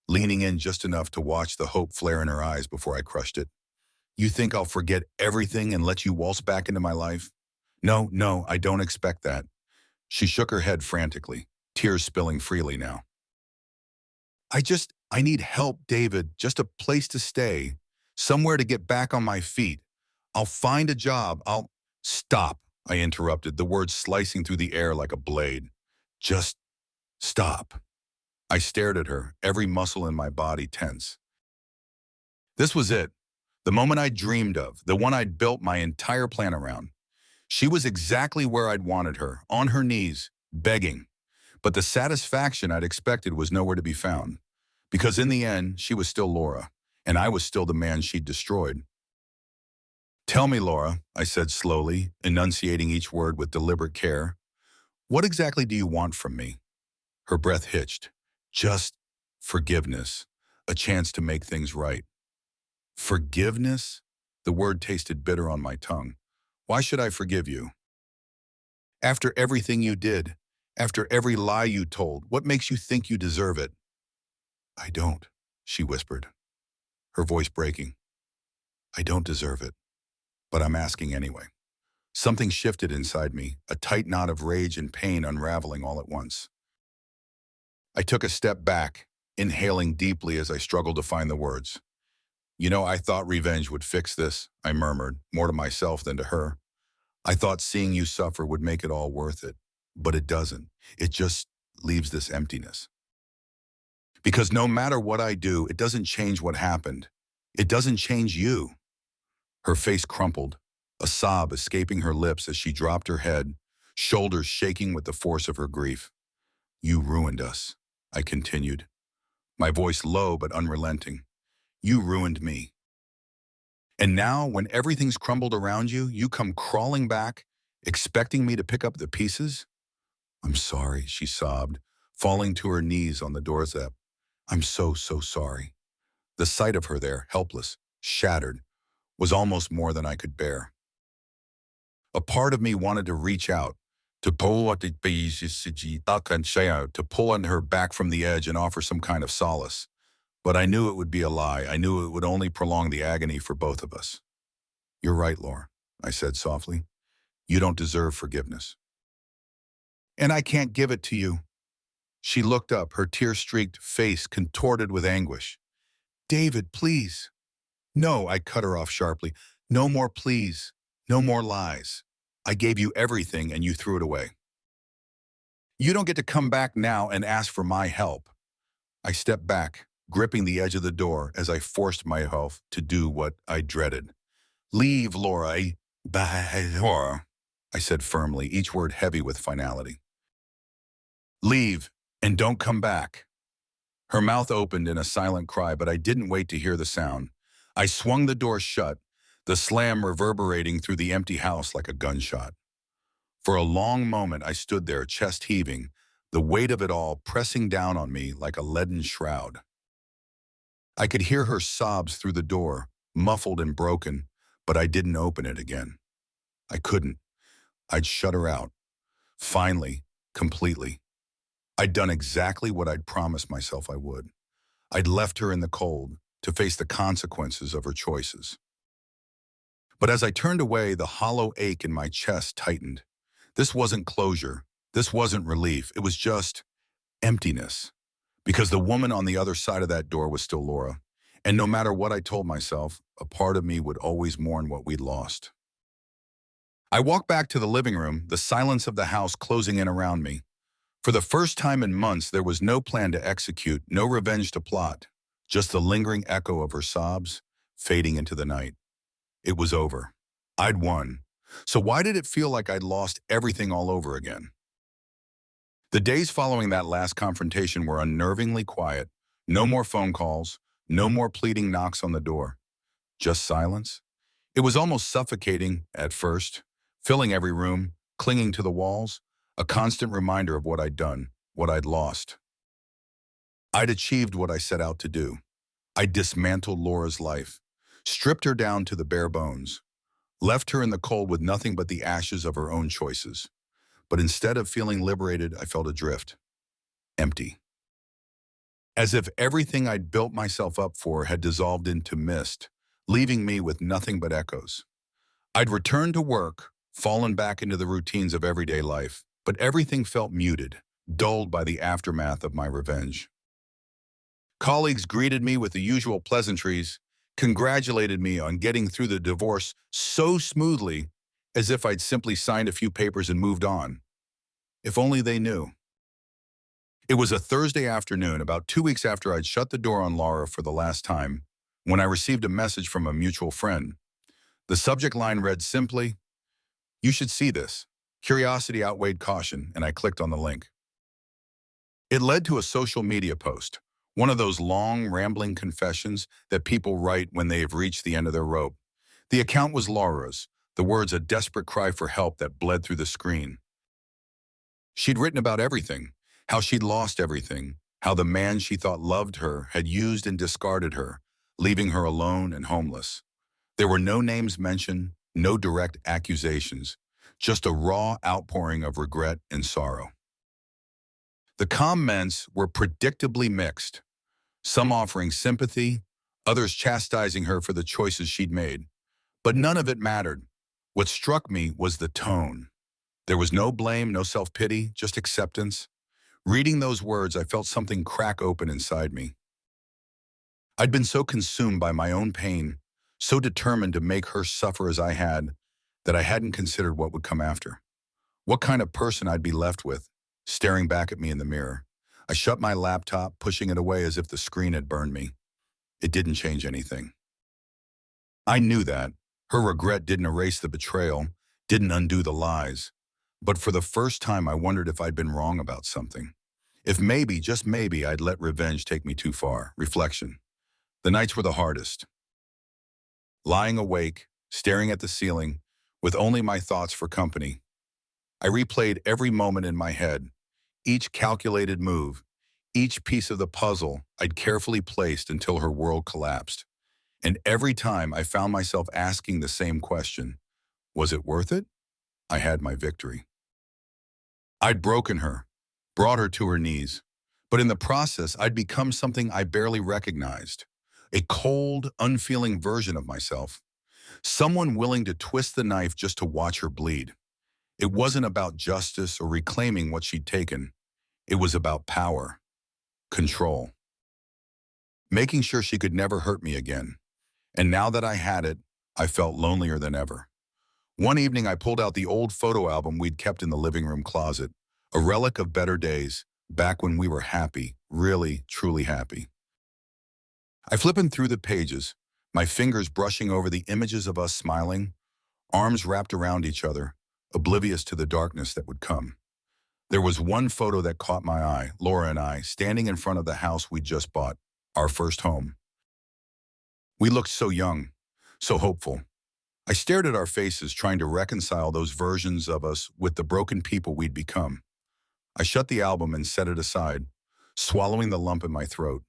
leaning in just enough to watch the hope flare in her eyes before I crushed it. "You think I'll forget everything and let you waltz back into my life?" "No, no, I don't expect that." She shook her head frantically, tears spilling freely now. I need help, David, just a place to stay, somewhere to get back on my feet. I'll find a job, Stop," I interrupted, the words slicing through the air like a blade. "Just stop." I stared at her, every muscle in my body tense. This was it, the moment I'd dreamed of, the one I'd built my entire plan around. She was exactly where I'd wanted her, on her knees, begging. But the satisfaction I'd expected was nowhere to be found. Because in the end, she was still Laura, and I was still the man she'd destroyed. "Tell me, Laura," I said slowly, enunciating each word with deliberate care. "What exactly do you want from me?" Her breath hitched. "Just forgiveness, a chance to make things right." Forgiveness? The word tasted bitter on my tongue. "Why should I forgive you? After everything you did, after every lie you told, what makes you think you deserve it?" "I don't," she whispered, her voice breaking. "I don't deserve it, but I'm asking anyway." Something shifted inside me, a tight knot of rage and pain unraveling all at once. I took a step back, inhaling deeply as I struggled to find the words. I thought revenge would fix this," I murmured, more to myself than to her. "I thought seeing you suffer would make it all worth it. But it doesn't. It just leaves this emptiness. Because no matter what I do, it doesn't change what happened. It doesn't change you." Her face crumpled, a sob escaping her lips as she dropped her head, shoulders shaking with the force of her grief. "You ruined us," I continued, my voice low but unrelenting. "You ruined me. And now, when everything's crumbled around you, you come crawling back, expecting me to pick up the pieces?" "I'm sorry," she sobbed, falling to her knees on the doorstep. "I'm so, so sorry." The sight of her there, helpless, shattered, was almost more than I could bear. A part of me wanted to reach out, to pull on her back from the edge and offer some kind of solace. But I knew it would be a lie. I knew it would only prolong the agony for both of us. You're right, Laura, I said softly. You don't deserve forgiveness. And I can't give it to you. She looked up, her tear-streaked face contorted with anguish. David, please. No, I cut her off sharply. No more please. No more lies. I gave you everything and you threw it away. You don't get to come back now and ask for my help. I stepped back, gripping the edge of the door as I forced myself to do what I dreaded. Leave, Laura. Bye, Laura, I said firmly, each word heavy with finality. Leave, and don't come back. Her mouth opened in a silent cry, but I didn't wait to hear the sound. I swung the door shut, the slam reverberating through the empty house like a gunshot. For a long moment, I stood there, chest heaving, the weight of it all pressing down on me like a leaden shroud. I could hear her sobs through the door, muffled and broken, but I didn't open it again. I couldn't. I'd shut her out. Finally, completely. I'd done exactly what I'd promised myself I would. I'd left her in the cold to face the consequences of her choices. But as I turned away, the hollow ache in my chest tightened. This wasn't closure. This wasn't relief. It was just emptiness. Because the woman on the other side of that door was still Laura. And no matter what I told myself, a part of me would always mourn what we'd lost. I walked back to the living room, the silence of the house closing in around me. For the first time in months, there was no plan to execute, no revenge to plot, just the lingering echo of her sobs fading into the night. It was over. I'd won. So why did it feel like I'd lost everything all over again? The days following that last confrontation were unnervingly quiet. No more phone calls, no more pleading knocks on the door. Just silence. It was almost suffocating at first, filling every room, clinging to the walls, a constant reminder of what I'd done, what I'd lost. I'd achieved what I set out to do. I dismantled Laura's life, stripped her down to the bare bones, left her in the cold with nothing but the ashes of her own choices. But instead of feeling liberated, I felt adrift, empty. As if everything I'd built myself up for had dissolved into mist, leaving me with nothing but echoes. I'd returned to work, fallen back into the routines of everyday life, but everything felt muted, dulled by the aftermath of my revenge. Colleagues greeted me with the usual pleasantries, congratulated me on getting through the divorce so smoothly, as if I'd simply signed a few papers and moved on. If only they knew. It was a Thursday afternoon, about 2 weeks after I'd shut the door on Laura for the last time, when I received a message from a mutual friend. The subject line read simply, "You should see this. Curiosity outweighed caution," and I clicked on the link. It led to a social media post, one of those long, rambling confessions that people write when they have reached the end of their rope. The account was Laura's, the words a desperate cry for help that bled through the screen. She'd written about everything, how she'd lost everything, how the man she thought loved her had used and discarded her, leaving her alone and homeless. There were no names mentioned, no direct accusations, just a raw outpouring of regret and sorrow. The comments were predictably mixed, some offering sympathy, others chastising her for the choices she'd made. But none of it mattered. What struck me was the tone. There was no blame, no self-pity, just acceptance. Reading those words, I felt something crack open inside me. I'd been so consumed by my own pain, so determined to make her suffer as I had, that I hadn't considered what would come after. What kind of person I'd be left with, staring back at me in the mirror. I shut my laptop, pushing it away as if the screen had burned me. It didn't change anything. I knew that. Her regret didn't erase the betrayal, didn't undo the lies. But for the first time, I wondered if I'd been wrong about something. If maybe, just maybe, I'd let revenge take me too far. Reflection. The nights were the hardest. Lying awake, staring at the ceiling, with only my thoughts for company. I replayed every moment in my head, each calculated move, each piece of the puzzle I'd carefully placed until her world collapsed. And every time I found myself asking the same question, was it worth it? I had my victory. I'd broken her, brought her to her knees. But in the process, I'd become something I barely recognized. A cold, unfeeling version of myself. Someone willing to twist the knife just to watch her bleed. It wasn't about justice or reclaiming what she'd taken. It was about power, control, making sure she could never hurt me again. And now that I had it, I felt lonelier than ever. One evening, I pulled out the old photo album we'd kept in the living room closet, a relic of better days, back when we were happy, really, truly happy. I flipped through the pages, my fingers brushing over the images of us smiling, arms wrapped around each other, oblivious to the darkness that would come. There was one photo that caught my eye, Laura and I, standing in front of the house we'd just bought, our first home. We looked so young, so hopeful. I stared at our faces, trying to reconcile those versions of us with the broken people we'd become. I shut the album and set it aside, swallowing the lump in my throat.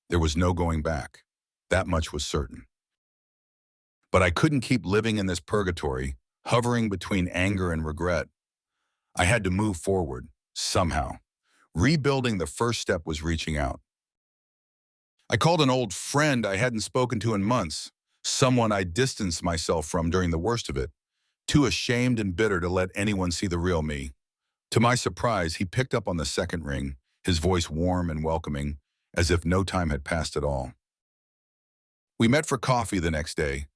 There was no going back. That much was certain. But I couldn't keep living in this purgatory, hovering between anger and regret. I had to move forward, somehow. Rebuilding, the first step was reaching out. I called an old friend I hadn't spoken to in months, someone I distanced myself from during the worst of it, too ashamed and bitter to let anyone see the real me. To my surprise, he picked up on the second ring, his voice warm and welcoming, as if no time had passed at all. We met for coffee the next day,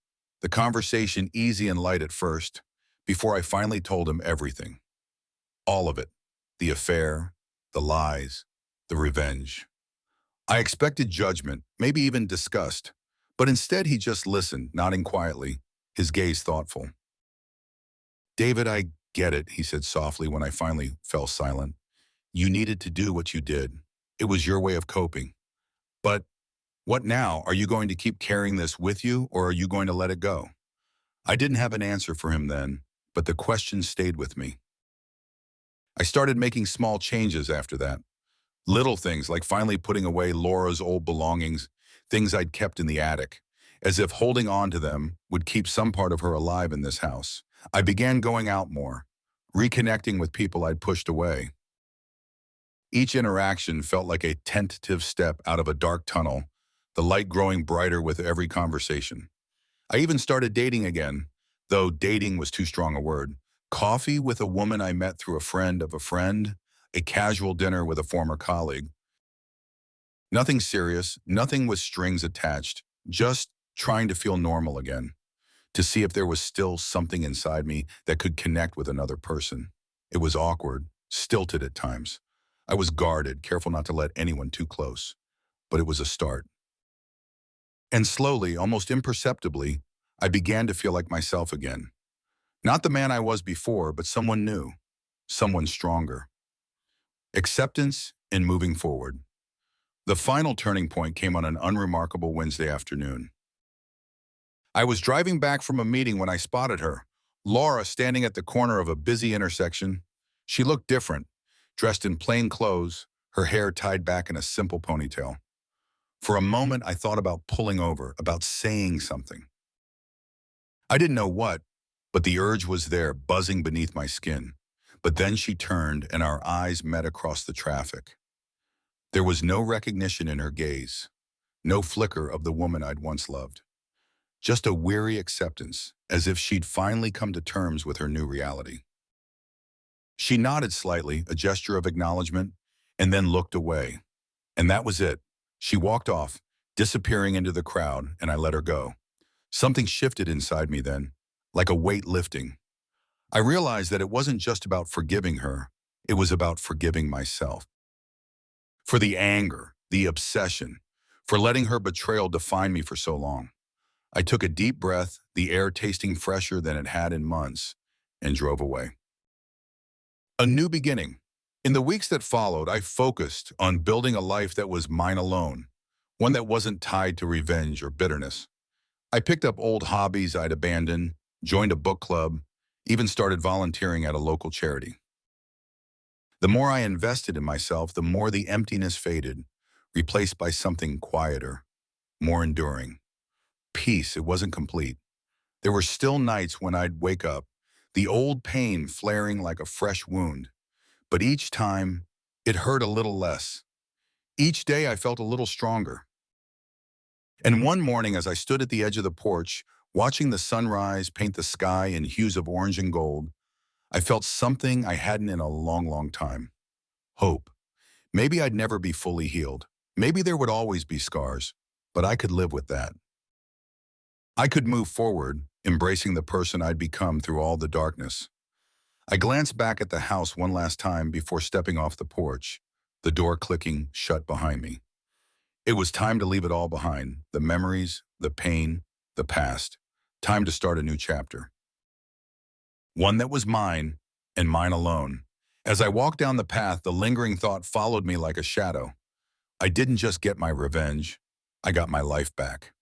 the conversation easy and light at first, before I finally told him everything. All of it. The affair, the lies, the revenge. I expected judgment, maybe even disgust, but instead he just listened, nodding quietly, his gaze thoughtful. "David, I get it," he said softly when I finally fell silent. "You needed to do what you did. It was your way of coping. But what now? Are you going to keep carrying this with you, or are you going to let it go?" I didn't have an answer for him then, but the question stayed with me. I started making small changes after that. Little things like finally putting away Laura's old belongings, things I'd kept in the attic, as if holding on to them would keep some part of her alive in this house. I began going out more, reconnecting with people I'd pushed away. Each interaction felt like a tentative step out of a dark tunnel, the light growing brighter with every conversation. I even started dating again, though dating was too strong a word. Coffee with a woman I met through a friend of a friend, a casual dinner with a former colleague. Nothing serious, nothing with strings attached, just trying to feel normal again, to see if there was still something inside me that could connect with another person. It was awkward, stilted at times. I was guarded, careful not to let anyone too close, but it was a start. And slowly, almost imperceptibly, I began to feel like myself again. Not the man I was before, but someone new, someone stronger. Acceptance and moving forward. The final turning point came on an unremarkable Wednesday afternoon. I was driving back from a meeting when I spotted her, Laura, standing at the corner of a busy intersection. She looked different, dressed in plain clothes, her hair tied back in a simple ponytail. For a moment, I thought about pulling over, about saying something. I didn't know what, but the urge was there, buzzing beneath my skin. But then she turned and our eyes met across the traffic. There was no recognition in her gaze, no flicker of the woman I'd once loved. Just a weary acceptance, as if she'd finally come to terms with her new reality. She nodded slightly, a gesture of acknowledgement, and then looked away. And that was it. She walked off, disappearing into the crowd, and I let her go. Something shifted inside me then, like a weight lifting. I realized that it wasn't just about forgiving her, it was about forgiving myself. For the anger, the obsession, for letting her betrayal define me for so long. I took a deep breath, the air tasting fresher than it had in months, and drove away. A new beginning. In the weeks that followed, I focused on building a life that was mine alone, one that wasn't tied to revenge or bitterness. I picked up old hobbies I'd abandoned, joined a book club, even started volunteering at a local charity. The more I invested in myself, the more the emptiness faded, replaced by something quieter, more enduring. Peace, it wasn't complete. There were still nights when I'd wake up, the old pain flaring like a fresh wound, But each time, it hurt a little less. Each day I felt a little stronger. And one morning as I stood at the edge of the porch, watching the sunrise paint the sky in hues of orange and gold, I felt something I hadn't in a long, long time. Hope. Maybe I'd never be fully healed. Maybe there would always be scars, but I could live with that. I could move forward, embracing the person I'd become through all the darkness. I glanced back at the house one last time before stepping off the porch, the door clicking shut behind me. It was time to leave it all behind, the memories, the pain, the past. Time to start a new chapter. One that was mine, and mine alone. As I walked down the path, the lingering thought followed me like a shadow. I didn't just get my revenge, I got my life back.